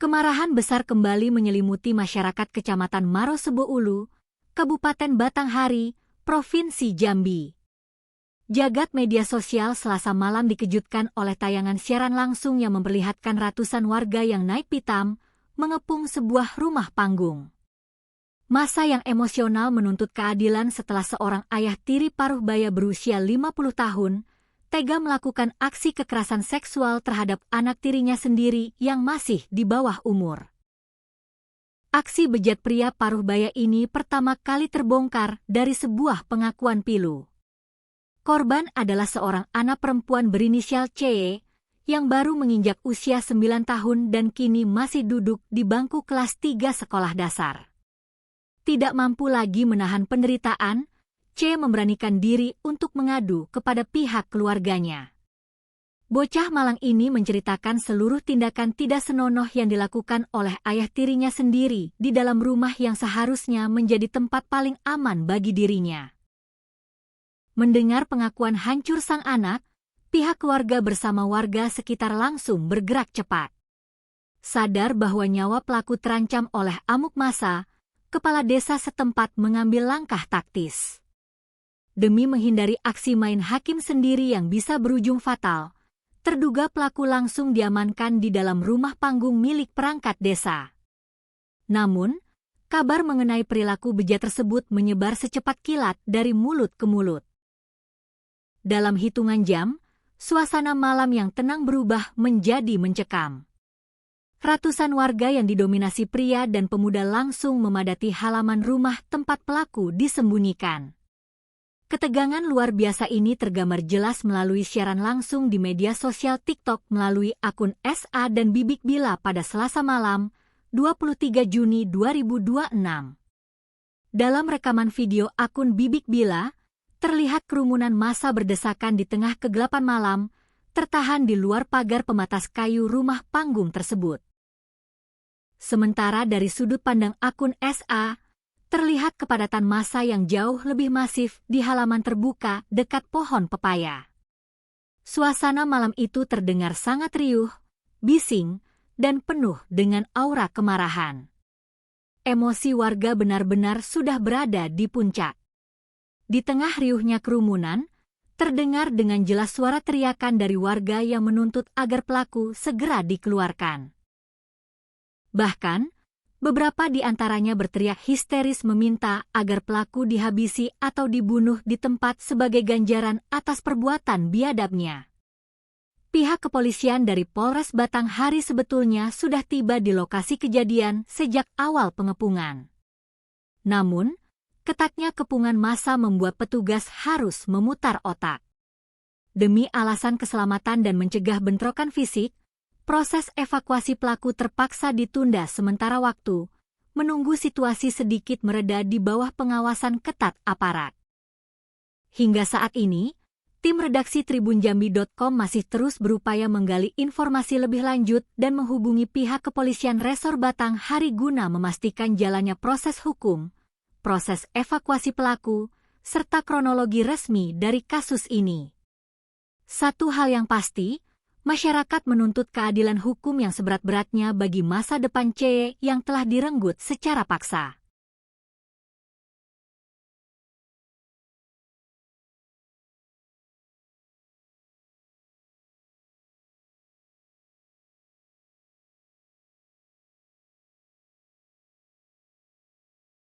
Kemarahan besar kembali menyelimuti masyarakat Kecamatan Marosebo Ulu, Kabupaten Batanghari, Provinsi Jambi. Jagat media sosial Selasa malam dikejutkan oleh tayangan siaran langsung yang memperlihatkan ratusan warga yang naik pitam mengepung sebuah rumah panggung. Massa yang emosional menuntut keadilan setelah seorang ayah tiri paruh baya berusia 50 tahun tega melakukan aksi kekerasan seksual terhadap anak tirinya sendiri yang masih di bawah umur. Aksi bejat pria paruh baya ini pertama kali terbongkar dari sebuah pengakuan pilu. Korban adalah seorang anak perempuan berinisial C yang baru menginjak usia 9 tahun dan kini masih duduk di bangku kelas 3 sekolah dasar. Tidak mampu lagi menahan penderitaan, C memberanikan diri untuk mengadu kepada pihak keluarganya. Bocah malang ini menceritakan seluruh tindakan tidak senonoh yang dilakukan oleh ayah tirinya sendiri di dalam rumah yang seharusnya menjadi tempat paling aman bagi dirinya. Mendengar pengakuan hancur sang anak, pihak keluarga bersama warga sekitar langsung bergerak cepat. Sadar bahwa nyawa pelaku terancam oleh amuk massa, kepala desa setempat mengambil langkah taktis. Demi menghindari aksi main hakim sendiri yang bisa berujung fatal, terduga pelaku langsung diamankan di dalam rumah panggung milik perangkat desa. Namun, kabar mengenai perilaku bejat tersebut menyebar secepat kilat dari mulut ke mulut. Dalam hitungan jam, suasana malam yang tenang berubah menjadi mencekam. Ratusan warga yang didominasi pria dan pemuda langsung memadati halaman rumah tempat pelaku disembunyikan. Ketegangan luar biasa ini tergambar jelas melalui siaran langsung di media sosial TikTok melalui akun SA dan Bibik Bila pada Selasa malam, 23 Juni 2026. Dalam rekaman video akun Bibik Bila, terlihat kerumunan massa berdesakan di tengah kegelapan malam, tertahan di luar pagar pematas kayu rumah panggung tersebut. Sementara dari sudut pandang akun SA, terlihat kepadatan massa yang jauh lebih masif di halaman terbuka dekat pohon pepaya. Suasana malam itu terdengar sangat riuh, bising, dan penuh dengan aura kemarahan. Emosi warga benar-benar sudah berada di puncak. Di tengah riuhnya kerumunan, terdengar dengan jelas suara teriakan dari warga yang menuntut agar pelaku segera dikeluarkan. Bahkan, beberapa di antaranya berteriak histeris meminta agar pelaku dihabisi atau dibunuh di tempat sebagai ganjaran atas perbuatan biadabnya. Pihak kepolisian dari Polres Batanghari sebetulnya sudah tiba di lokasi kejadian sejak awal pengepungan. Namun, ketatnya kepungan massa membuat petugas harus memutar otak. Demi alasan keselamatan dan mencegah bentrokan fisik, proses evakuasi pelaku terpaksa ditunda sementara waktu, menunggu situasi sedikit mereda di bawah pengawasan ketat aparat. Hingga saat ini, tim redaksi tribunjambi.com masih terus berupaya menggali informasi lebih lanjut dan menghubungi pihak kepolisian Resor Batanghari guna memastikan jalannya proses hukum, proses evakuasi pelaku, serta kronologi resmi dari kasus ini. Satu hal yang pasti, masyarakat menuntut keadilan hukum yang seberat-beratnya bagi masa depan C yang telah direnggut secara paksa.